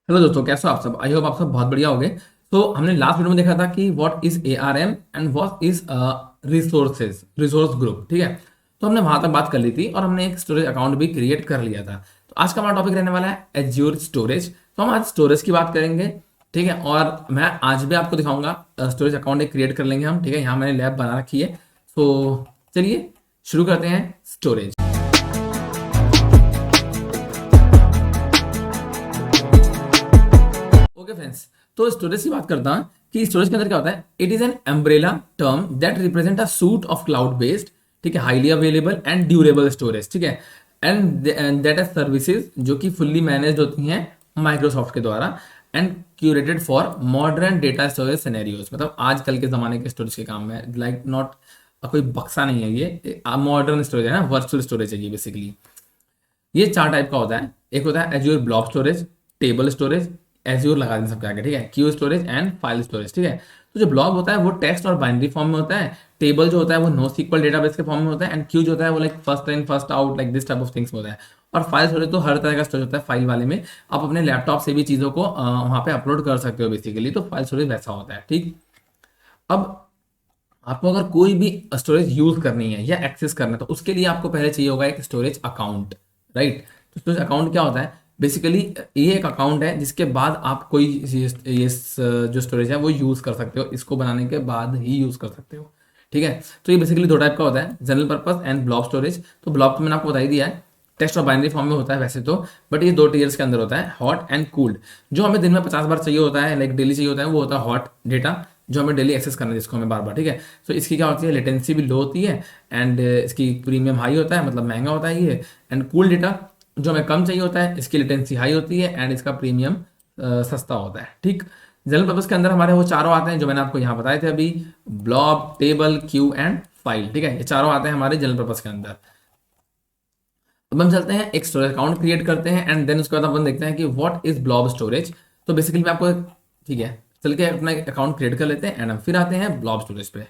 Hello दोस्तों, कैसे हो आप सब। आई होप आप सब बहुत बढ़िया होंगे। तो हमने लास्ट वीडियो में देखा था कि what is ARM and what is resource group. ठीक है, तो हमने वहां तक बात कर ली थी और हमने एक स्टोरेज अकाउंट भी क्रिएट कर लिया था। तो आज का हमारा टॉपिक रहने वाला है एज्योर स्टोरेज। तो हम आज स्टोरेज की बात करेंगे। ठीक है, और मैं आज भी आपको दिखाऊंगा स्टोरेज अकाउंट एक क्रिएट कर लेंगे हम। ठीक है, यहाँ मैंने लैब बना रखी है। तो चलिए शुरू करते हैं स्टोरेज। ओके फ्रेंड्स, तो स्टोरेज की बात करता हूँ कि स्टोरेज के अंदर क्या होता है। It is an umbrella term that represent a suit of cloud based, ठीक है, highly available and durable storage. ठीक है, एंड दैट एज सर्विसेज जो कि फुल्ली मैनेज्ड होती हैं माइक्रोसॉफ्ट के द्वारा and curated for modern data storage scenarios. मतलब आजकल के जमाने के स्टोरेज के काम में, लाइक नॉट कोई बक्सा नहीं है, ये मॉडर्न स्टोरेज है ना, वर्चुअल स्टोरेज है ये बेसिकली। ये चार टाइप का होता है। एक होता है azure blob storage, table storage, azure लगा दें सबके आगे, ठीक है, Q storage and file storage. ठीक है, तो जो ब्लॉब होता है वो टेक्स्ट और बाइनरी फॉर्म में होता है। टेबल जो होता है वो नो सीक्वल डेटाबेस के फॉर्म में होता है। एंड क्यू जो होता है वो like first in first out, like this type of things में होता है। और फाइल स्टोरेज तो हर तरह का स्टोरेज होता है। फाइल वाले में आप अपने लैपटॉप से भी चीज़ों को वहाँ पे अपलोड कर सकते हो बेसिकली। तो फाइल स्टोरेज वैसा होता है। ठीक, अब आपको अगर कोई भी स्टोरेज यूज करनी है या एक्सेस करना है तो उसके लिए आपको पहले चाहिए होगा एक स्टोरेज अकाउंट, राइट। तो स्टोरेज अकाउंट क्या होता है बेसिकली, ये एक अकाउंट है जिसके बाद आप कोई ये जो स्टोरेज है वो यूज कर सकते हो। इसको बनाने के बाद ही यूज कर सकते हो। ठीक है, तो ये बेसिकली दो टाइप का होता है, general purpose and block storage. तो ब्लॉक तो मैंने आपको बता ही दिया है, टेक्स्ट और बाइनरी फॉर्म में होता है वैसे तो, बट ये दो टीयर्स के अंदर होता है, हॉट एंड कूल्ड। जो हमें दिन में 50 बार चाहिए होता है, लाइक डेली चाहिए होता है, वो होता है हॉट डेटा, जो हमें डेली एक्सेस करना है जिसको हमें बार बार। ठीक है, तो इसकी क्या होती है, लेटेंसी भी लो होती है एंड इसकी प्रीमियम हाई होता है, मतलब महंगा होता है ये। एंड कूल डेटा जो हमें कम चाहिए होता है, इसकी लेटेंसी हाई होती है एंड इसका प्रीमियम सस्ता होता है। ठीक, जनरल पर्पस के अंदर हमारे वो चारों आते हैं जो मैंने आपको यहाँ बताए थे अभी, blob, table, Q and file. ठीक है, ये चारों आते हैं हमारे जनरल पर्पस के अंदर। अब हम चलते हैं एक स्टोरेज अकाउंट क्रिएट करते हैं एंड देन उसके बाद अपन देखते हैं कि व्हाट इज ब्लॉब स्टोरेज। तो बेसिकली मैं आपको, ठीक है, चल के अपना अकाउंट क्रिएट कर लेते हैं एंड हम फिर आते हैं ब्लॉब स्टोरेज पे।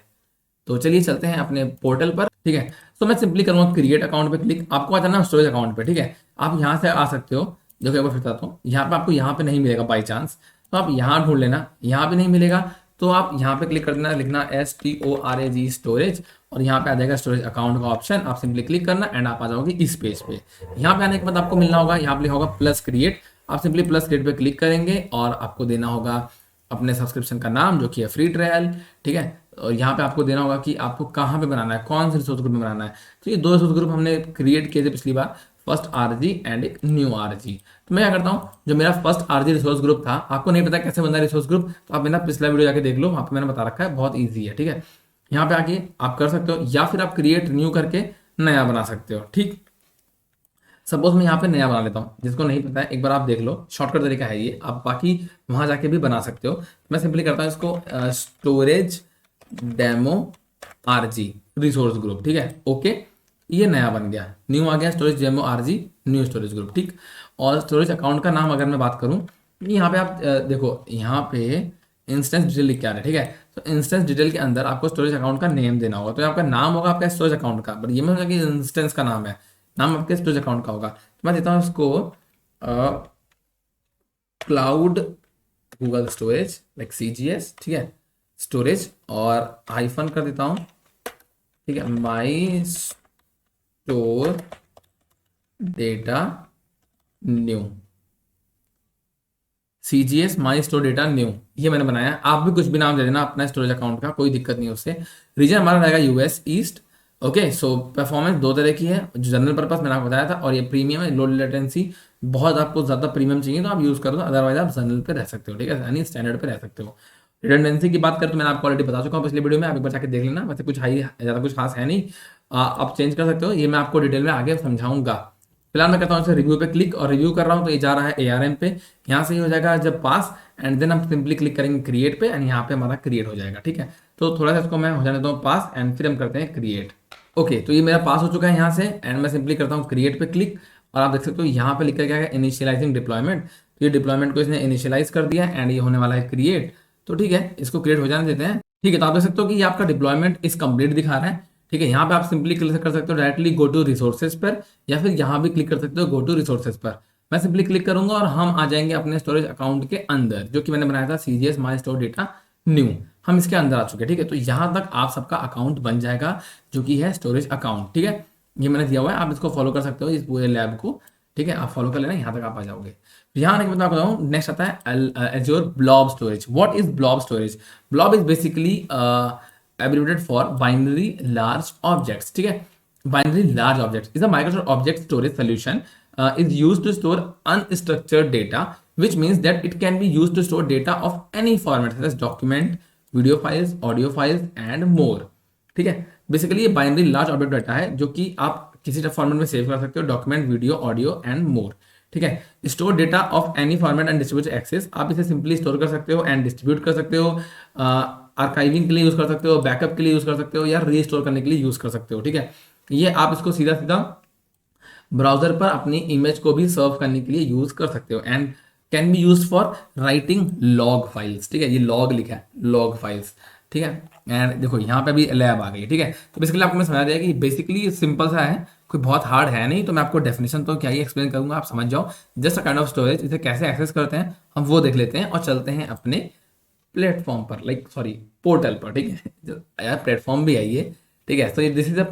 तो चलिए चलते हैं अपने पोर्टल पर। ठीक है, तो मैं सिंपली करूँगा क्रिएट अकाउंट पे क्लिक। आपको आ जाना स्टोरेज अकाउंट पे। ठीक है, आप यहाँ से आ सकते हो। देखो एक बार फिर बताता हूँ, यहाँ पे आपको यहाँ पे नहीं मिलेगा बाई चांस, तो आप यहाँ ढूंढ लेना। यहाँ पे नहीं मिलेगा तो आप यहाँ पे क्लिक कर देना, लिखना STORAG स्टोरेज, और यहाँ पे आ जाएगा स्टोरेज अकाउंट का ऑप्शन। आप सिंपली क्लिक करना एंड आप आ जाओगे इस पेज पे। यहाँ पे आने के बाद आपको मिलना होगा, यहाँ पे लिखा होगा प्लस क्रिएट। आप सिंपली प्लस क्रिएट पे क्लिक करेंगे और आपको देना होगा अपने सब्सक्रिप्शन का नाम जो कि है फ्री ट्रायल। ठीक है, और यहाँ पे आपको देना होगा कि आपको कहाँ पे बनाना है, कौन से रिसोर्स ग्रुप में बनाना है। तो ये दो रिसोर्स ग्रुप हमने क्रिएट किए थे पिछली बार, फर्स्ट RG एंड एक न्यू RG। तो मैं क्या करता हूँ, जो मेरा फर्स्ट RG रिसोर्स ग्रुप था, आपको नहीं पता कैसे बनता है रिसोर्स ग्रुप, तो आप मेरा पिछला वीडियो जाके देख लो, वहाँ पे मैंने बता रखा है, बहुत ईजी है। ठीक है, यहाँ पे आके आप कर सकते हो या फिर आप क्रिएट न्यू करके नया बना सकते हो। ठीक, सपोज मैं यहाँ पे नया बना लेता हूँ, जिसको नहीं पता है एक बार आप देख लो, शॉर्टकट तरीका है ये, आप बाकी वहां जाके भी बना सकते हो। मैं सिंपली करता हूँ इसको storage demo RG resource group. ठीक है, ओके, ये नया बन गया, न्यू आ गया, storage demo RG new storage group. ठीक, और स्टोरेज अकाउंट का नाम अगर मैं बात करूँ, यहाँ पे आप देखो, यहाँ पे इंस्टेंस डिटेल लिख के आ रहा है। ठीक है, तो इंस्टेंस डिटेल के अंदर आपको स्टोरेज अकाउंट का नेम देना होगा। तो आपका नाम होगा आपका स्टोरेज अकाउंट का, बट ये मैं कि इंस्टेंस का नाम है, नाम आपके स्टोरेज अकाउंट का होगा। तो मैं देता हूँ इसको cloud Google storage, like CGS। ठीक है, स्टोरेज और हाइफन कर देता हूँ। ठीक है, माई स्टोर डेटा न्यू, CGS माई स्टोर डेटा न्यू, ये मैंने बनाया। आप भी कुछ भी नाम दे देना अपना स्टोरेज अकाउंट का, कोई दिक्कत नहीं है उससे। रीजन हमारा रहेगा US east. Okay, so performance दो तरह की है, जो जनरल पर्पस मैंने आपको बताया था, और ये प्रीमियम है, लो लेटेंसी। बहुत आपको ज़्यादा प्रीमियम चाहिए तो आप यूज़ करो, अदरवाइज आप जनरल पे रह सकते हो। ठीक है, यानी स्टैंडर्ड पे रह सकते हो। रिडंडेंसी की बात करें तो मैंने आपको ऑलरेडी बता चुका हूँ पिछले वीडियो में, आप एक बार जाके देख लेना। वैसे कुछ हाई ज़्यादा कुछ खास है नहीं, आप चेंज कर सकते हो, ये मैं आपको डिटेल में आगे समझाऊंगा। फिलहाल मैं कहता हूँ इसे रिव्यू पे क्लिक, और रिव्यू कर रहा हूँ तो ये जा रहा है ARM पे। यहाँ से ही हो जाएगा जब पास, एंड देन हम सिंपली क्लिक करेंगे क्रिएट पे एंड यहाँ पे हमारा क्रिएट हो जाएगा। ठीक है, तो थोड़ा सा इसको मैं हो जाने देता हूँ पास एंड फिर हम करते हैं क्रिएट। ओके, तो ये मेरा पास हो चुका है यहाँ से, एंड मैं सिंपली करता हूँ क्रिएट पे क्लिक, और आप देख सकते हो यहाँ पे लिख कर क्या है, इनिशियलाइजिंग डिप्लॉयमेंट। तो ये डिप्लॉयमेंट को इसने इनिशियलाइज कर दिया एंड ये होने वाला है क्रिएट। तो ठीक है, इसको क्रिएट हो जाने देते हैं। ठीक है, तो आप देख सकते हो कि ये आपका डिप्लॉयमेंट इस कंप्लीट दिखा रहा है। ठीक है, यहाँ पे आप सिंपली क्लिक कर सकते हो डायरेक्टली गो टू रिसोर्सेज पर, या फिर यहाँ भी क्लिक कर सकते हो गो टू रिसोर्सेज पर। मैं सिंपली क्लिक करूंगा और हम आ जाएंगे अपने स्टोरेज अकाउंट के अंदर, जो कि मैंने बनाया था CGS माई स्टोर डेटा न्यू। हम इसके अंदर आ चुके हैं, ठीक है। तो यहाँ तक आप सबका अकाउंट बन जाएगा, जो कि है स्टोरेज अकाउंट, ठीक है। ये मैंने दिया हुआ है, आप इसको फॉलो कर सकते हो इस पूरे लैब को, ठीक है। आप फॉलो कर लेना, यहाँ तक आप आ जाओगे। यहाँ आने के बाद मैं बताऊँ, नेक्स्ट आता है azure blob storage. What is blob storage? Blob is basically abbreviated for binary large objects, ठीक है। binary large objects is a Microsoft object storage solution, is used to store unstructured data, which means that it can be used to store data of any format such as document, video files, audio files and more, ठीक है। Basically ये binary large object data है, जो कि आप किसी format में save कर सकते हो, document, video, audio and more, ठीक है। Store data of any format and distribute access, आप इसे सिंपली स्टोर कर सकते हो एंड डिस्ट्रीब्यूट कर सकते हो, आर्काइविंग के लिए यूज कर सकते हो, बैकअप के लिए यूज कर सकते हो, या रीस्टोर करने के लिए यूज कर सकते हो, ठीक है। ये आप इसको सीधा सीधा ब्राउजर पर अपनी इमेज को भी सर्व करने के लिए यूज कर सकते हो, and can be use for writing log files, ठीक है। ये लॉग लिखा है, लॉग फाइल्स, ठीक है। एंड देखो यहाँ पे भी लैब आ गई, ठीक है। तो बेसिकली आपको मैं समझा दिया कि बेसिकली सिंपल सा है, कोई बहुत हार्ड है नहीं। तो मैं आपको डेफिनेशन तो क्या ही एक्सप्लेन करूंगा, आप समझ जाओ। Just a kind of storage, इसे कैसे एक्सेस करते हैं हम वो देख लेते हैं और चलते हैं अपने प्लेटफॉर्म पर, लाइक सॉरी पोर्टल पर, ठीक है। यार प्लेटफॉर्म भी है ये, ठीक है। तो दिस इज अ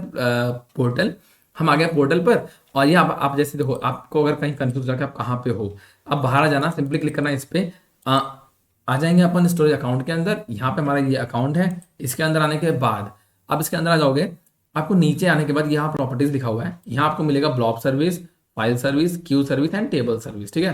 पोर्टल, हम आ गए पोर्टल पर। और ये आप जैसे देखो, आपको अगर कहीं कंफ्यूज लगे आप कहाँ पे हो, अब बाहर आ जाना, सिंपली क्लिक करना इस पे, आ जाएंगे अपन स्टोरेज अकाउंट के अंदर। यहाँ पे हमारा ये अकाउंट है, इसके अंदर आने के बाद आप इसके अंदर आ जाओगे। आपको नीचे आने के बाद यहाँ प्रॉपर्टीज लिखा हुआ है, यहाँ आपको मिलेगा blob service, file service, Q service and table service, ठीक है।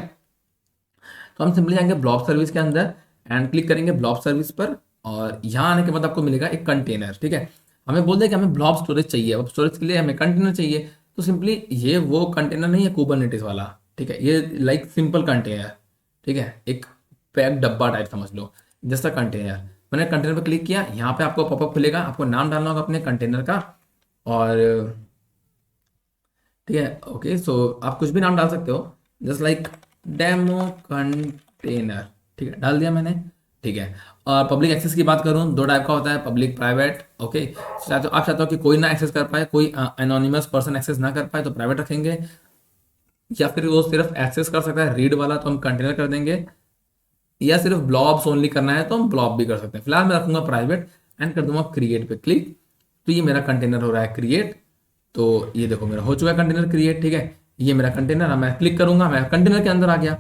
तो हम सिंपली जाएंगे ब्लॉब सर्विस के अंदर एंड क्लिक करेंगे ब्लॉब सर्विस पर, और यहाँ आने के बाद आपको मिलेगा एक कंटेनर, ठीक है। हमें बोल दे कि हमें ब्लॉब स्टोरेज चाहिए, अब स्टोरेज के लिए हमें कंटेनर चाहिए। तो सिंपली ये वो कंटेनर नहीं है कुबरनेटिस वाला, ठीक है। ये लाइक सिंपल कंटेनर, ठीक है, एक पैक डब्बा टाइप समझ लो, जैसा कंटेनर। मैंने कंटेनर पर क्लिक किया, यहाँ पे आपको पॉपअप खुलेगा, आपको नाम डालना होगा अपने कंटेनर का, और ठीक है, ओके। सो आप कुछ भी नाम डाल सकते हो, जस्ट लाइक डेमो कंटेनर, ठीक है, डाल दिया मैंने, ठीक है। और पब्लिक एक्सेस की बात करूँ, दो टाइप का होता है, पब्लिक प्राइवेट, ओके। आप चाहते हो कि कोई ना एक्सेस कर पाए, कोई एनोनिमस पर्सन एक्सेस ना कर पाए, तो प्राइवेट रखेंगे। या फिर वो सिर्फ एक्सेस कर सकता है रीड वाला, तो हम कंटेनर कर देंगे। या सिर्फ ब्लॉब्स ओनली करना है तो हम ब्लॉब भी कर सकते हैं। फिलहाल मैं रखूंगा प्राइवेट एंड कर दूंगा क्रिएट पे क्लिक। तो ये मेरा कंटेनर हो रहा है क्रिएट। तो ये देखो मेरा हो चुका है कंटेनर क्रिएट, ठीक है। ये मेरा कंटेनर है, मैं क्लिक करूंगा, मैं कंटेनर के अंदर आ गया,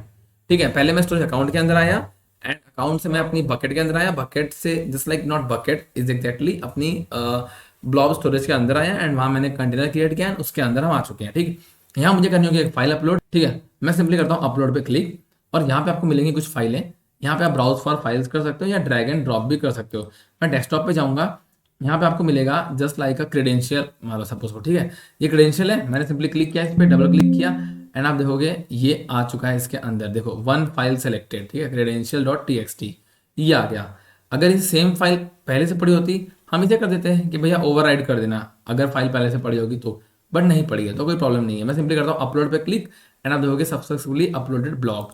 ठीक है। पहले मैं स्टोरेज अकाउंट के अंदर आया एंड अकाउंट से मैं अपनी बकेट के अंदर आया, बकेट से just like not bucket is exactly अपनी ब्लॉब स्टोरेज के अंदर आया एंड वहां मैंने कंटेनर क्रिएट किया, उसके अंदर हम आ चुके हैं, ठीक है। यहाँ मुझे करनी होगी एक फाइल अपलोड, ठीक है। मैं सिंपली करता हूँ अपलोड पे क्लिक, और यहाँ पे आपको मिलेंगी कुछ फाइलें। यहाँ पे आप ब्राउज फॉर फाइल्स कर सकते हो या ड्रैग एंड ड्रॉप भी कर सकते हो। मैं डेस्कटॉप पे जाऊंगा, यहाँ पे आपको मिलेगा जस्ट लाइक अ क्रेडेंशियल, मान लो सपोज, ठीक है। ये क्रेडेंशियल है, मैंने सिंपली क्लिक किया इस पर, डबल क्लिक किया एंड आप देखोगे ये आ चुका है इसके अंदर। देखो वन फाइल सेलेक्टेड, ठीक है, क्रेडेंशियल डॉट txt, ये आ गया। अगर ये सेम फाइल पहले से पड़ी होती, हम इसे कर देते हैं कि भैया ओवरराइड कर देना अगर फाइल पहले से पड़ी होगी तो, बट नहीं पड़ी है तो कोई प्रॉब्लम नहीं है। मैं सिंपली करता हूँ अपलोड पे क्लिक एंड आप देखोगे सक्सेसफुली अपलोडेड ब्लॉग,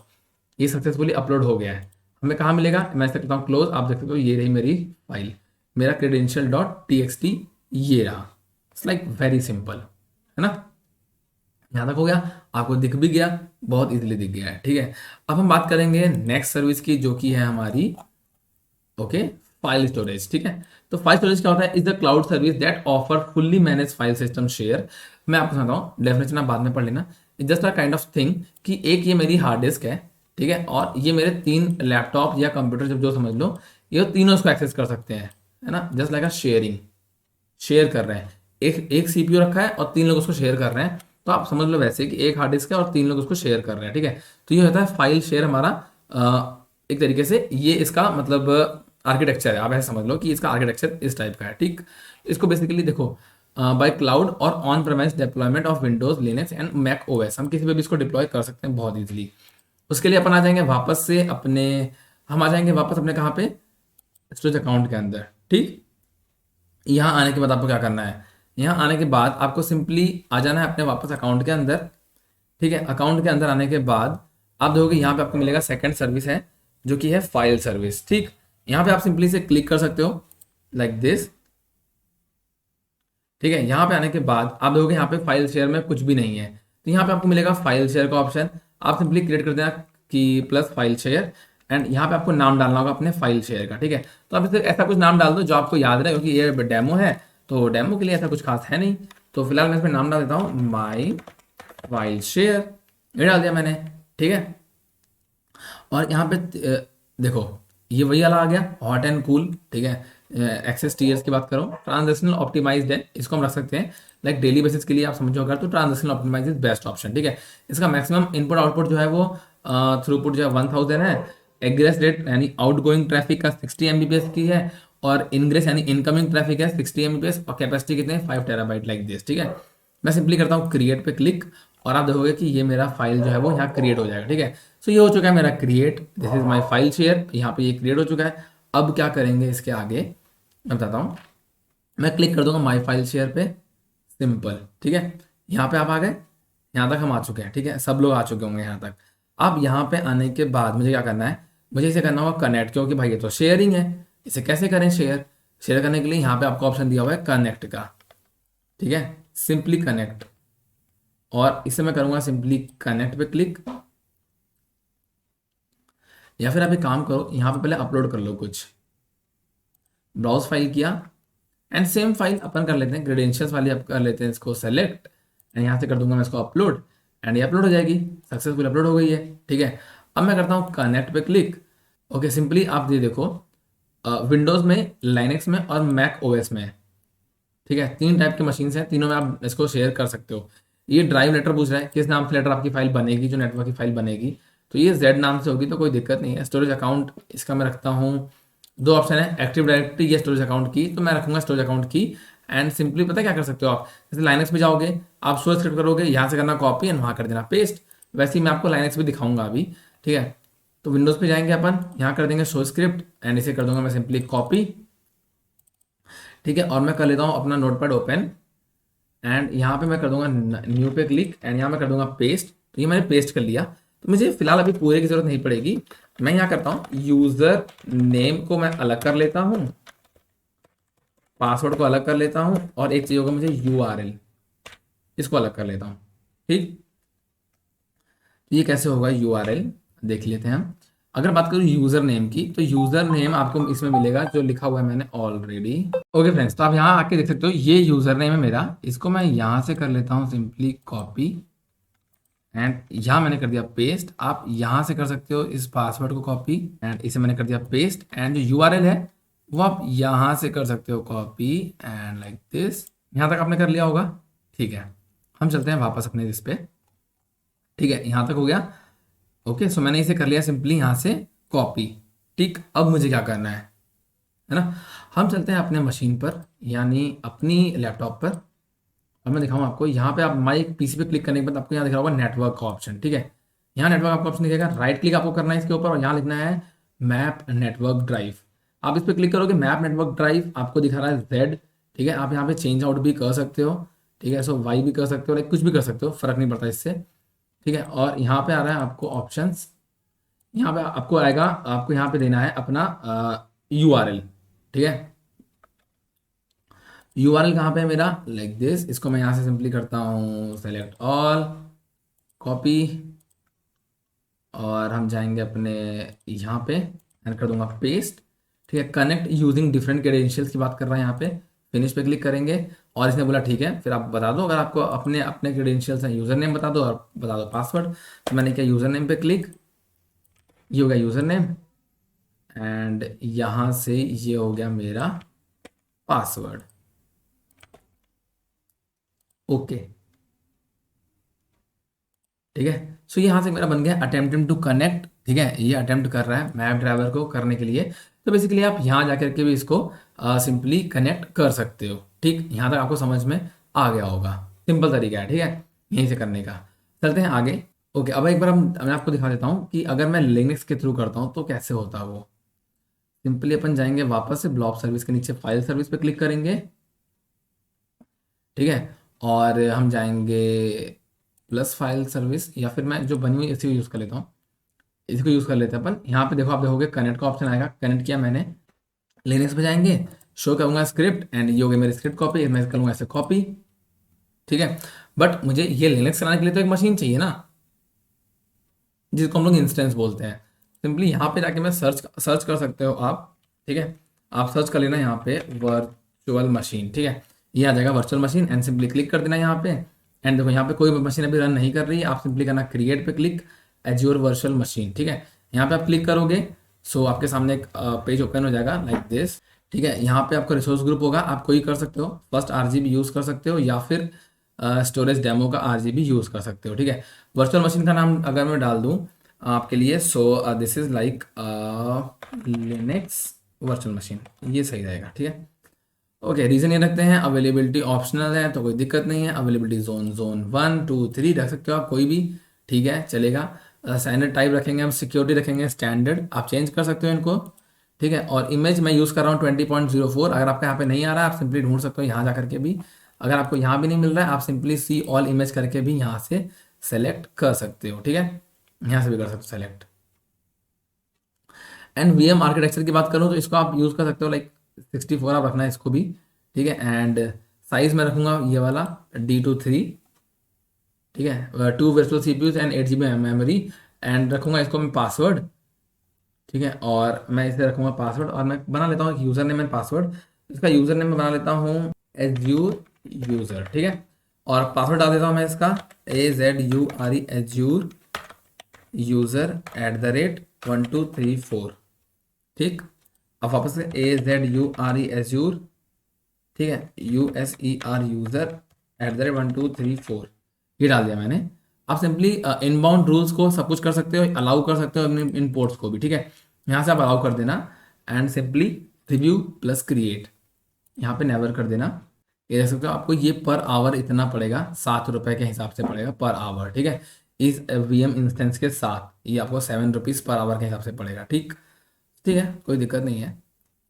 ये सक्सेसफुली अपलोड हो गया है। हमें कहाँ मिलेगा, मैं करता हूँ क्लोज, आप देख सकते हो ये रही मेरी फाइल, मेरा क्रेडेंशियल डॉट txt, ये रहा। इट्स लाइक वेरी सिंपल, है ना। यहाँ तक हो गया, आपको दिख भी गया, बहुत इजीली दिख गया है, ठीक है। अब हम बात करेंगे नेक्स्ट सर्विस की, जो कि है हमारी ओके फाइल स्टोरेज, ठीक है। तो फाइल स्टोरेज क्या होता है, is the cloud service that offer fully manage file system share. मैं आपको समझाता हूँ, डेफिनेशन आप बाद में पढ़ लेना। It's just a kind of thing कि एक ये मेरी हार्ड डिस्क है, ठीक है, और ये मेरे 3 लैपटॉप या कंप्यूटर जब जो समझ लो, ये तीनों इसको एक्सेस कर सकते हैं, है ना। जस्ट लाइक अ शेयरिंग, शेयर कर रहे हैं, एक सीपीयू रखा है और 3 लोग उसको शेयर कर रहे हैं। तो आप समझ लो वैसे कि एक हार्ड डिस्क है और 3 लोग उसको शेयर कर रहे हैं, ठीक है। तो ये होता है फाइल शेयर हमारा, एक तरीके से ये इसका मतलब आर्किटेक्चर है। आप ऐसे समझ लो कि इसका आर्किटेक्चर इस टाइप का है, ठीक। इसको बेसिकली देखो बाय क्लाउड और on premise deployment of Windows, Linux and Mac OS, हम किसी पे भी इसको डिप्लॉय कर सकते हैं बहुत इजीली। उसके लिए अपन आ जाएंगे वापस से अपने, हम आ जाएंगे वापस अपने कहाँ पे, स्टोरेज अकाउंट के अंदर, ठीक। यहाँ आने के बाद आपको क्या करना है, यहाँ आने के बाद आपको सिंपली आ जाना है अपने वापस अकाउंट के अंदर, ठीक है। अकाउंट के अंदर आने के बाद आप देखोगे यहाँ पे आपको मिलेगा सेकंड सर्विस है, जो कि है फाइल सर्विस, ठीक। यहाँ पे आप सिंपली से क्लिक कर सकते हो लाइक दिस, ठीक है। यहाँ पे आने के बाद आप देखोगे यहाँ पे फाइल शेयर में कुछ भी नहीं है, तो यहाँ पे आपको मिलेगा फाइल शेयर का ऑप्शन। आप सिंपली क्रिएट कर देना कि प्लस फाइल शेयर, एंड यहाँ पे आपको नाम डालना होगा अपने फाइल शेयर का, ठीक है। तो आप इसे ऐसा कुछ नाम डाल दो जो आपको याद रहे, क्योंकि ये डेमो है तो डेमो के लिए ऐसा कुछ खास है नहीं। तो फिलहाल मैं इसमें नाम डाल देता हूँ माई फाइल शेयर, ये डाल दिया मैंने, ठीक है। और यहाँ पे देखो ये वही वाला आ गया हॉट एंड कूल, ठीक है। एक्सेस टीयर्स की बात करो, ट्रांजेक्शनल ऑप्टिमाइज्ड है, इसको हम रख सकते हैं लाइक डेली बेसिस के लिए आप समझो अगर, तो transactional optimise is best option, ठीक है। इसका मैक्सिमम इनपुट आउटपुट जो है वो थ्रूपुट जो है 1000 है, एग्रेस रेट यानी आउट गोइंग ट्रैफिक का 60 Mbps की है, और इनग्रेस यानी इनकमिंग ट्रैफिक है 60 Mbps, और कैपेसिटी कितने 5 TB लाइक दिस, ठीक है। मैं सिंपली करता हूँ क्रिएट पे क्लिक, और आप देखोगे कि ये मेरा फाइल जो है वो यहाँ क्रिएट हो जाएगा, ठीक है। सो ये हो चुका है मेरा create, this is my file share, यहाँ पे ये क्रिएट हो चुका है। अब क्या करेंगे इसके आगे मैं बताता हूँ। मैं क्लिक कर दूंगा माई फाइल शेयर पे, सिंपल, ठीक है। यहाँ पे आप आ गए, यहाँ तक हम आ चुके हैं, ठीक है, सब लोग आ चुके होंगे यहाँ तक। अब यहाँ पे आने के बाद मुझे क्या करना है, मुझे इसे करना होगा कनेक्ट, क्योंकि भाई ये तो शेयरिंग है। इसे कैसे करें शेयर, शेयर करने के लिए यहाँ पे आपको ऑप्शन दिया हुआ है कनेक्ट का, ठीक है, सिंपली कनेक्ट। और इसे मैं करूँगा सिंपली कनेक्ट पे क्लिक, या फिर आप एक काम करो, यहाँ पे पहले अपलोड कर लो कुछ, ब्राउज फाइल किया, एंड सेम फाइल अपन कर लेते हैं क्रेडेंशियल्स वाली, आप कर लेते हैं इसको सेलेक्ट, एंड यहाँ से कर दूंगा मैं इसको अपलोड, एंड ये अपलोड हो जाएगी, सक्सेसफुल अपलोड हो गई है, ठीक है। अब मैं करता हूँ कनेक्ट पे क्लिक, ओके। सिंपली आप ये देखो विंडोज़ में, लाइनेक्स में और मैक ओएस में, ठीक है, 3 टाइप की मशीन हैं, तीनों में आप इसको शेयर कर सकते हो। ये ड्राइव लेटर पूछ रहा है किस नाम से लेटर आपकी फाइल बनेगी, जो नेटवर्क की फाइल बनेगी, तो ये जेड नाम से होगी, तो कोई दिक्कत नहीं है। स्टोरेज अकाउंट इसका मैं रखता हूँ, 2 ऑप्शन है, एक्टिव डायरेक्टरी या स्टोरेज अकाउंट की, तो मैं रखूंगा स्टोरेज अकाउंट की। एंड सिंपली पता है क्या कर सकते हो आप, जैसे लाइनेक्स में जाओगे, आप सोर्स स्क्रिप्ट करोगे, यहाँ से करना कॉपी एंड वहाँ कर देना पेस्ट, वैसे ही मैं आपको लाइनेक्स भी दिखाऊंगा अभी, ठीक है। तो विंडोज़ पे जाएंगे अपन, यहाँ कर देंगे शो स्क्रिप्ट, एंड इसे कर दूंगा मैं सिंपली कॉपी, ठीक है। और मैं कर लेता हूँ अपना नोटपैड ओपन, एंड यहाँ पे मैं कर दूंगा न्यू पे क्लिक, एंड यहाँ मैं कर दूंगा पेस्ट, तो ये मैंने पेस्ट कर लिया। तो मुझे फिलहाल अभी पूरे की जरूरत नहीं पड़ेगी, मैं यहाँ करता हूँ यूजर नेम को मैं अलग कर लेता हूँ, पासवर्ड को अलग कर लेता हूँ, और एक चीज होगा मुझे यूआरएल, इसको अलग कर लेता हूँ, ठीक। ये कैसे होगा यूआरएल, देख लेते हैं हम। अगर बात करूँ यूजर नेम की, तो यूजर नेम आपको इसमें मिलेगा जो लिखा हुआ है मैंने ऑलरेडी, ओके फ्रेंड्स। तो आप यहाँ आके देख सकते हो ये यूजर नेम है मेरा, इसको मैं यहाँ से कर लेता हूँ सिंपली कॉपी, एंड यहाँ मैंने कर दिया पेस्ट। आप यहाँ से कर सकते हो इस पासवर्ड को कॉपी, एंड इसे मैंने कर दिया पेस्ट, एंड जो यूआरएल है वो आप यहाँ से कर सकते हो कॉपी, एंड लाइक दिस। यहाँ तक आपने कर लिया होगा, ठीक है। हम चलते हैं वापस अपने इस पे, ठीक है, यहाँ तक हो गया, ओके। सो मैंने इसे कर लिया सिंपली यहाँ से कॉपी, ठीक। अब मुझे क्या करना है ना, हम चलते हैं अपने मशीन पर, यानी अपनी लैपटॉप पर, और मैं दिखाऊँ आपको। यहाँ पे आप माई पीसी पे क्लिक करने के बाद आपको यहाँ दिख रहा होगा नेटवर्क का ऑप्शन, ठीक है। यहाँ नेटवर्क आपको ऑप्शन दिखेगा, राइट क्लिक आपको करना है इसके ऊपर, और यहाँ लिखना है मैप नेटवर्क ड्राइव। आप इस पर क्लिक करोगे, मैप नेटवर्क ड्राइव आपको दिखा रहा है जेड, ठीक है। आप यहाँ पे चेंज आउट भी कर सकते हो, ठीक है। सो वाई भी कर सकते हो, लाइक कुछ भी कर सकते हो, फर्क नहीं पड़ता इससे, ठीक है। और यहाँ पे आ रहा है आपको ऑप्शंस, यहाँ पे आपको आएगा, आपको यहाँ पे देना है अपना यूआरएल, ठीक है। यूआरएल कहाँ पे है मेरा, लाइक दिस। इसको मैं यहाँ से सिंपली करता हूँ सेलेक्ट ऑल, कॉपी, और हम जाएंगे अपने यहाँ पे एंड कर दूंगा पेस्ट, ठीक है। कनेक्ट यूजिंग डिफरेंट क्रेडेंशियल्स की बात कर रहा है यहाँ पे, फिनिश पे क्लिक करेंगे, और इसने बोला ठीक है, फिर आप बता दो अगर आपको अपने अपने क्रेडेंशियल्स हैं, यूज़र नेम बता दो और बता दो पासवर्ड। तो मैंने किया यूज़र नेम पे क्लिक, ये हो गया यूज़र नेम, एंड यहाँ से ये हो गया मेरा पासवर्ड, ओके, ठीक है। सो यहाँ से मेरा बन गया अटेम्प्टिंग टू कनेक्ट, ठीक है। ये अटेम्प्ट कर रहा है मैप ड्राइवर को करने के लिए, तो बेसिकली आप यहाँ जाकर के भी इसको सिंपली कनेक्ट कर सकते हो, ठीक। यहाँ तक आपको समझ में आ गया होगा, सिंपल तरीका है, ठीक है, यहीं से करने का। चलते हैं आगे, ओके। अब एक बार मैं आपको दिखा देता हूँ कि अगर मैं लिनक्स के थ्रू करता हूँ तो कैसे होता है वो। सिंपली अपन जाएंगे वापस से ब्लॉब सर्विस के नीचे फाइल सर्विस पे क्लिक करेंगे, ठीक है। और हम जाएंगे प्लस फाइल सर्विस, या फिर मैं जो बनी हुई इसी को यूज़ कर लेता हूँ, इसको यूज़ कर लेते हैं अपन। यहाँ पे देखो, आप देखोगे कनेक्ट का ऑप्शन आएगा, कनेक्ट किया मैंने, लिनक्स पे जाएंगे, शो करूँगा स्क्रिप्ट, एंड ये हो गया मेरी स्क्रिप्ट कॉपी, मैं करूँगा ऐसे कॉपी, ठीक है। बट मुझे ये लिनक्स चलाने के लिए तो एक मशीन चाहिए ना, जिसको हम लोग इंस्टेंस बोलते हैं। सिंपली यहाँ पे जाके मैं सर्च कर सकते हो आप, ठीक है। आप सर्च कर लेना यहाँ पे वर्चुअल मशीन, ठीक है। ये आ जाएगा virtual machine and simply click कर देना यहाँ पे। एंड देखो यहाँ पे कोई मशीन अभी रन नहीं कर रही है, आप सिंपली करना क्रिएट पे क्लिक, एज्योर वर्चुअल मशीन, ठीक है। यहाँ पे आप क्लिक करोगे सो आपके सामने एक पेज ओपन हो जाएगा लाइक दिस, ठीक है। यहाँ पे आपका रिसोर्स ग्रुप होगा, आप कोई कर सकते हो, फर्स्ट आरजीबी यूज़ कर सकते हो या फिर स्टोरेज डेमो का आरजीबी यूज़ कर सकते हो, ठीक है। वर्चुअल मशीन का नाम अगर मैं डाल दूँ आपके लिए, so this is like Linux virtual machine, ये सही रहेगा, ठीक है। ओके, रीज़न ये रखते हैं, अवेलेबिलिटी ऑप्शनल है तो कोई दिक्कत नहीं है। अवेलेबिलिटी जोन 1 2 3 रख सकते हो आप कोई भी, ठीक है, चलेगा। स्टैंडर्ड टाइप रखेंगे हम, सिक्योरिटी रखेंगे स्टैंडर्ड, आप चेंज कर सकते हो इनको, ठीक है। और इमेज मैं यूज़ कर रहा हूँ 20.04, अगर आपका यहाँ पे नहीं आ रहा है आप सिंपली ढूंढ सकते हो यहाँ जा करके भी। अगर आपको यहाँ भी नहीं मिल रहा है आप सिंपली सी ऑल इमेज करके भी यहाँ से सेलेक्ट कर सकते हो, ठीक है। यहाँ से भी कर सकते हो सेलेक्ट। एंड वीएम आर्किटेक्चर की बात करूँ तो इसको आप यूज़ कर सकते हो लाइक 64 आप रखना है इसको भी, ठीक है। एंड साइज में रखूँगा ये वाला D2 3, ठीक है, 2 virtual CPUs and 8 GB memory. And रखूँगा इसको मैं पासवर्ड, ठीक है। और मैं इसे रखूँगा पासवर्ड और मैं बना लेता हूँ एक यूज़र नेम एंड पासवर्ड। इसका यूज़र नेम मैं बना लेता हूँ एज्यूर यूज़र, ठीक है। और पासवर्ड डाल देता हूँ मैं इसका AZURE एज्यूर यूज़र @1234, ठीक। अब वापस से AZURE एज्यूर, ठीक है, USER यूज़र @1234, ये डाल दिया मैंने। आप सिंपली इनबाउंड रूल्स को सब कुछ कर सकते हो, अलाउ कर सकते हो अपने इन पोर्ट्स को भी, ठीक है। यहाँ से आप अलाउ कर देना and simply review plus create यहाँ पे नेवर कर देना। ये देख सकते हो आपको ये पर आवर इतना पड़ेगा, ₹7 के हिसाब से पड़ेगा पर आवर, ठीक है। इस VM इंस्टेंस के साथ ये आपको ₹7 पर आवर के हिसाब से पड़ेगा, ठीक, ठीक है, कोई दिक्कत नहीं है।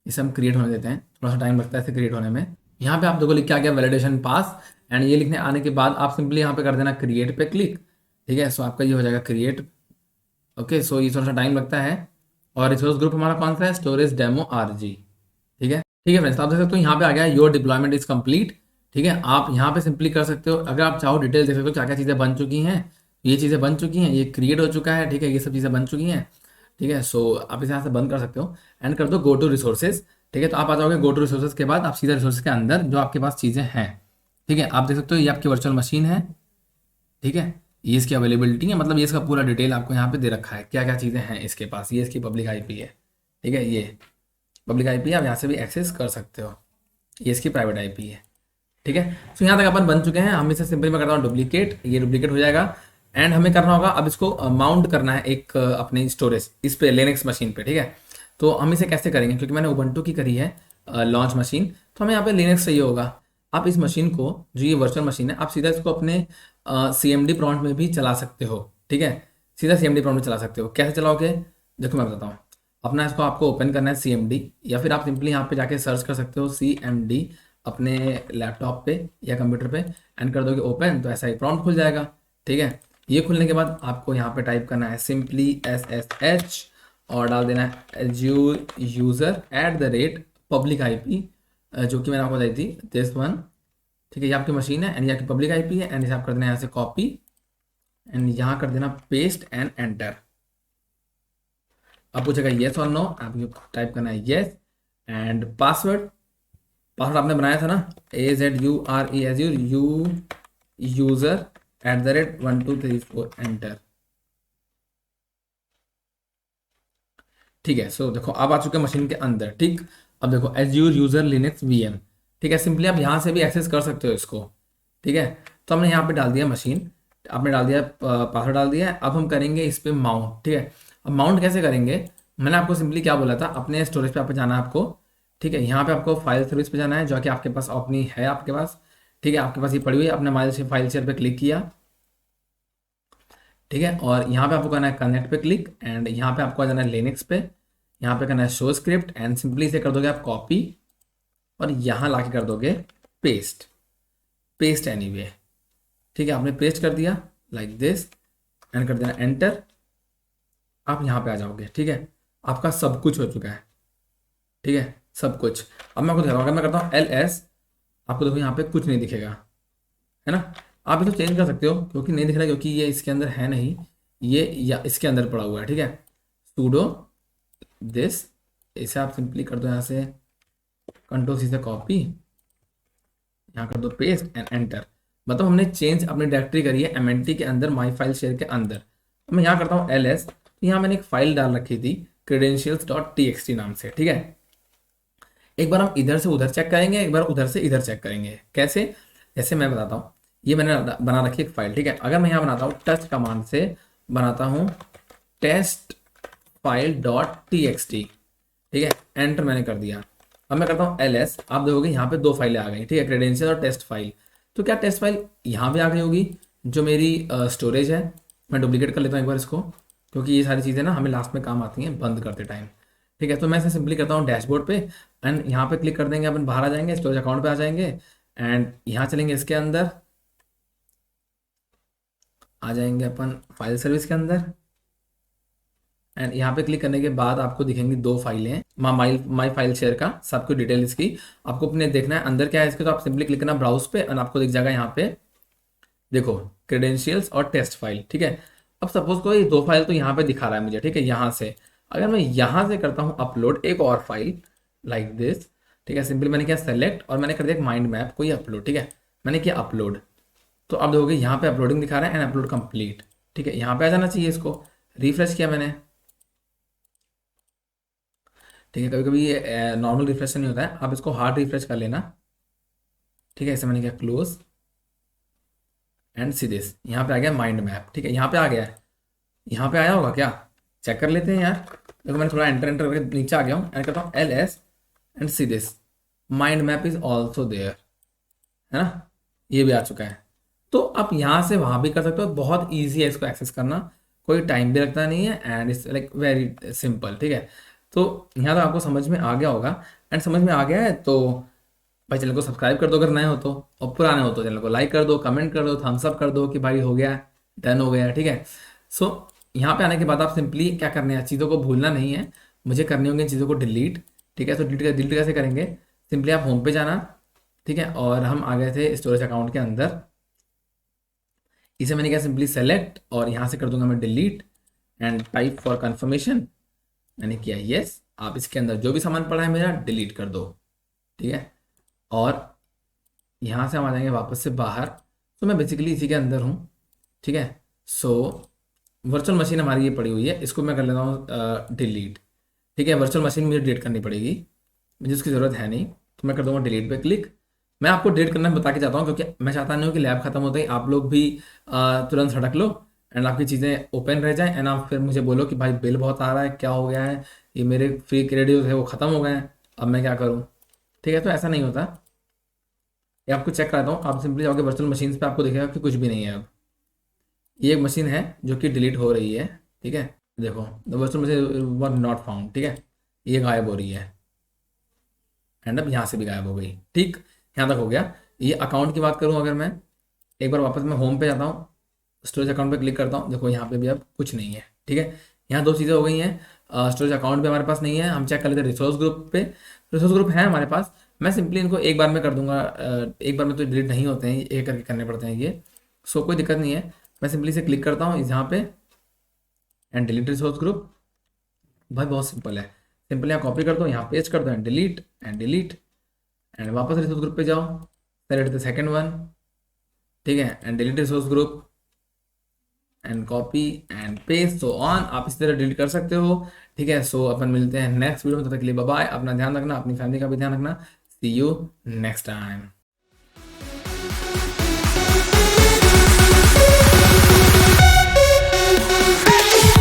इसे हम क्रिएट होने देते हैं, थोड़ा सा टाइम लगता है इसे क्रिएट होने में। यहाँ पे आप देखो लिख के आ गया वैलिडेशन पास। एंड ये लिखने आने के बाद आप सिंपली यहाँ पे कर देना क्रिएट पे क्लिक, ठीक है। सो आपका ये हो जाएगा क्रिएट। ओके, सो ये थोड़ा सा टाइम लगता है। और रिसोर्स ग्रुप हमारा कौन सा है, स्टोरेज डेमो RG, ठीक है, ठीक है फ्रेंड्स। आप देख सकते हो यहाँ पे आ गया योर डिप्लॉयमेंट इज कंप्लीट, ठीक है। आप यहाँ पे सिंपली कर सकते हो, अगर आप चाहो डिटेल देख सकते हो क्या क्या चीज़ें बन चुकी हैं, ये चीज़ें बन चुकी हैं, ये क्रिएट हो चुका है, ठीक है, ये सब चीज़ें बन चुकी हैं, ठीक है। सो आप इसे यहाँ से बंद कर सकते हो एंड कर दो गो टू रिसोर्सेज, ठीक है। तो आप आ जाओगे गो टू रिसोर्सेज के बाद आप सीधा रिसोर्सेज के अंदर जो आपके पास चीज़ें हैं, ठीक है, आप देख सकते हो ये आपकी वर्चुअल मशीन है, ठीक है। ये इसकी अवेलेबिलिटी है, मतलब ये इसका पूरा डिटेल आपको यहाँ पे दे रखा है क्या क्या चीज़ें हैं इसके पास। ये इसकी पब्लिक IP है, ठीक है, ये पब्लिक IP आप यहाँ से भी एक्सेस कर सकते हो। ये इसकी प्राइवेट IP है, ठीक है। तो यहाँ तक अपन बन चुके हैं। हम इसे सिंपली मैं करता हूँ डुप्लीकेट, ये डुप्लीकेट हो जाएगा। एंड हमें करना होगा अब इसको माउंट करना है एक अपने स्टोरेज इस पे लिनक्स मशीन पे, ठीक है। तो हम इसे कैसे करेंगे, क्योंकि मैंने उबंटू की करी है लॉन्च मशीन, तो हमें यहाँ पे लिनक्स चाहिए होगा। आप इस मशीन को, जो ये वर्चुअल मशीन है, आप सीधा इसको अपने CMD प्रॉम्प्ट में भी चला सकते हो, ठीक है। सीधा CMD प्रॉम्प्ट में चला सकते हो। कैसे चलाओगे देखो मैं बताता हूँ। अपना इसको आपको ओपन करना है CMD, या फिर आप सिंपली यहाँ पे जाके सर्च कर सकते हो CMD अपने लैपटॉप पे या कंप्यूटर पे एंड कर दोगे ओपन, तो ऐसा ही प्रॉम्प्ट खुल जाएगा, ठीक है। ये खुलने के बाद आपको यहाँ पे टाइप करना है सिंपली SSH और डाल देना है एज्यूर यूज़र @पब्लिक IP, जो कि मैंने आपको बताई थी दिस वन, ठीक है। ये आपकी मशीन है एंड ये आपकी पब्लिक IP है। एंड इसे आप कर देना यहाँ से कॉपी एंड यहाँ कर देना पेस्ट एंड एंटर। अब पूछेगा येस और नो, आप टाइप करना है येस। एंड पासवर्ड आपने बनाया था ना, AZURE एज्यूर यूज़र @1234 एंटर, ठीक है। सो देखो आप आ चुके हैं मशीन के अंदर, ठीक। अब देखो एज्यूर यूज़र लिनक्स VM, ठीक है। सिंपली आप यहाँ से भी एक्सेस कर सकते हो इसको, ठीक है। तो हमने यहाँ पे डाल दिया मशीन, आपने डाल दिया पासवर्ड डाल दिया है। अब हम करेंगे इस पे माउंट, ठीक है। अब माउंट कैसे करेंगे, मैंने आपको सिंपली क्या बोला था, अपने स्टोरेज पे जाना है आपको, ठीक है। यहाँ पे आपको फाइल सर्विस पे जाना है जो कि आपके पास अपनी है आपके पास, ठीक है, आपके पास ये पड़ी हुई है। आपने फाइल शेयर पे क्लिक किया, ठीक है। और यहाँ पे आपको करना है कनेक्ट पे क्लिक एंड यहाँ पे आपको आ जाना है लिनक्स पे, यहाँ पे करना है शो स्क्रिप्ट एंड सिंपली इसे कर दोगे आप कॉपी और यहाँ ला के कर दोगे पेस्ट एनीवे, ठीक है। आपने पेस्ट कर दिया लाइक दिस एंड कर देना एंटर। आप यहाँ पे आ जाओगे, ठीक है। आपका सब कुछ हो चुका है, ठीक है, सब कुछ। अब मैं आपको दिखाऊंगा, अगर मैं करता हूँ LS, आपको देखो यहाँ पे कुछ नहीं दिखेगा, है ना। आप इसको चेंज कर सकते हो क्योंकि नहीं दिख रहा, क्योंकि ये इसके अंदर है नहीं। ये या इसके अंदर पड़ा हुआ है, ठीक है। सूडो दिस, इसे आप सिंपली कर दो यहाँ से कंट्रोल सी से कॉपी, यहाँ कर दो पेस्ट एंड एंटर। मतलब हमने चेंज अपनी डायरेक्टरी करी है एमएनटी के अंदर, माई फाइल शेयर के अंदर। अब मैं यहाँ करता हूँ ls, तो यहाँ मैंने एक फाइल डाल रखी थी credentials.txt नाम से, ठीक है। एक बार हम इधर से उधर चेक करेंगे, एक बार उधर से इधर चेक करेंगे। कैसे? जैसे मैं बताता हूँ, ये मैंने बना रखी एक फाइल, ठीक है। अगर मैं यहाँ बनाता हूँ टच कमांड से बनाता हूँ टेस्ट फाइल डॉट txt, ठीक है, एंटर मैंने कर दिया। अब मैं करता हूँ ls, आप देखोगे यहाँ पे दो फाइलें आ गई, ठीक है, क्रेडेंशियल और टेस्ट फाइल। तो क्या टेस्ट फाइल यहाँ पे आ गई होगी जो मेरी स्टोरेज है। मैं डुप्लीकेट कर लेता हूँ एक बार इसको, क्योंकि ये सारी चीज़ें ना हमें लास्ट में काम आती हैं बंद करते टाइम, ठीक है। तो मैं इसे सिंपली करता हूँ डैशबोर्ड पे, एंड यहाँ पे क्लिक कर देंगे, अपन बाहर आ जाएंगे, स्टोरेज अकाउंट पे आ जाएंगे, एंड यहाँ चलेंगे इसके अंदर, आ जाएंगे अपन फाइल सर्विस के अंदर, एंड यहाँ पे क्लिक करने के बाद आपको दिखेंगी दो फाइलें हैं, माई फाइल शेयर का सब कुछ डिटेल इसकी आपको अपने देखना है अंदर क्या है इसके। तो आप सिंपली क्लिक करना ब्राउज पे, एंड आपको दिख जाएगा यहाँ पे देखो क्रेडेंशियल्स और टेस्ट फाइल, ठीक है। अब सपोज को ये दो फाइल तो यहाँ पे दिखा रहा है मुझे, ठीक है। यहाँ से अगर मैं यहाँ से करता हूँ अपलोड एक और फाइल लाइक दिस, ठीक है, सिंपली मैंने किया सेलेक्ट और मैंने कर दिया माइंड मैप को ये अपलोड, ठीक है, मैंने किया अपलोड। तो अब देखोगे यहाँ पे अपलोडिंग दिखा रहा है एंड अपलोड कंप्लीट, ठीक है। यहाँ पे आ जाना चाहिए, इसको रिफ्रेश किया मैंने, ठीक है। कभी कभी ये नॉर्मल रिफ्रेश नहीं होता है, आप इसको हार्ड रिफ्रेश कर लेना, ठीक है। ऐसे मैंने किया क्लोज एंड सी दिस, यहाँ पे आ गया माइंड मैप, ठीक है। यहाँ पे आ गया है, यहाँ पे आया होगा क्या, चेक कर लेते हैं यार। देखो मैंने थोड़ा एंटर एंटर करके नीचे आ गया हूँ, एंड करता हूँ ls and see this, mind map is also there, है ना, ये भी आ चुका है। तो आप यहाँ से वहाँ भी कर सकते हो, बहुत ईजी है इसको एक्सेस करना, कोई टाइम भी लगता नहीं है, and it's like very simple, ठीक है। तो यहाँ तो आपको समझ में आ गया होगा, एंड समझ में आ गया है तो भाई चैनल को सब्सक्राइब कर दो अगर नए हो तो, और पुराने हो तो चैनल को लाइक कर दो, कमेंट कर दो, थम्स अप कर दो कि भाई हो गया, डन हो गया, ठीक है। सो यहाँ पे आने के बाद आप सिंपली क्या करने हैं, चीज़ों को भूलना नहीं है, मुझे करनी होंगी चीज़ों को डिलीट, ठीक है। तो डिलीट कैसे करेंगे, सिंपली आप होम पे जाना, ठीक है, और हम आ गए थे स्टोरेज अकाउंट के अंदर, इसे मैंने किया सिंपली सेलेक्ट और यहाँ से कर दूंगा मैं delete and type for confirmation, मैंने किया यस। आप इसके अंदर जो भी सामान पड़ा है मेरा डिलीट कर दो, ठीक है। और यहाँ से हम आ जाएंगे वापस से बाहर, तो मैं बेसिकली इसी के अंदर हूँ, ठीक है। सो वर्चुअल मशीन हमारी ये पड़ी हुई है, इसको मैं कर लेता हूँ डिलीट, ठीक है। वर्चुअल मशीन मुझे डिलीट करनी पड़ेगी, मुझे उसकी ज़रूरत है नहीं, तो मैं कर दूँगा डिलीट पे क्लिक। मैं आपको डिलीट करना बता के जाता हूँ, क्योंकि मैं चाहता नहीं हूँ कि लैब खत्म होते ही आप लोग भी तुरंत सड़क लो एंड आपकी चीज़ें ओपन रह जाएं, एंड आप फिर मुझे बोलो कि भाई बिल बहुत आ रहा है, क्या हो गया है, ये मेरे फ्री क्रेडिट है वो ख़त्म हो गए हैं, अब मैं क्या करूँ, ठीक है। तो ऐसा नहीं होता, ये आपको चेक कराता हूँ। आप सिंपली जाओगे वर्चुअल मशीन पे, आपको दिखेगा कि कुछ भी नहीं है। अब ये एक मशीन है जो कि डिलीट हो रही है, ठीक है। देखो the virtual machine were not found, ठीक है, ये गायब हो रही है, एंड अब यहाँ से भी गायब हो गई, ठीक, यहाँ तक हो गया। ये अकाउंट की बात करूँ अगर मैं, एक बार वापस मैं होम पे जाता हूँ, स्टोरेज अकाउंट पे क्लिक करता हूँ, देखो यहाँ पे भी अब कुछ नहीं है, ठीक है। यहाँ दो चीज़ें हो गई हैं, स्टोरेज अकाउंट भी हमारे पास नहीं है, हम चेक कर लेते हैं रिसोर्स ग्रुप पे, रिसोर्स ग्रुप है हमारे पास। मैं सिंपली इनको एक बार में कर दूंगा, एक बार में तो डिलीट नहीं होते हैं, एक करके करने पड़ते हैं ये, सो कोई दिक्कत नहीं है। मैं सिंपली से क्लिक करता हूँ यहाँ पे एंड डिलीट रिसोर्स ग्रुप, भाई बहुत सिंपल है, सिंपल यहाँ कॉपी कर दो, यहाँ पेस्ट कर दो एंड डिलीट एंड वापस रिसोर्स ग्रुप पे जाओ, सेलेक्ट द सेकंड वन, ठीक है, and delete resource group and copy and paste, so on आप इस तरह डिलीट कर सकते हो, ठीक है। सो अपन मिलते हैं नेक्स्ट वीडियो में, तब तक के लिए बाय बाय, अपना ध्यान रखना, अपनी फैमिली का भी ध्यान रखना, सी यू नेक्स्ट टाइम।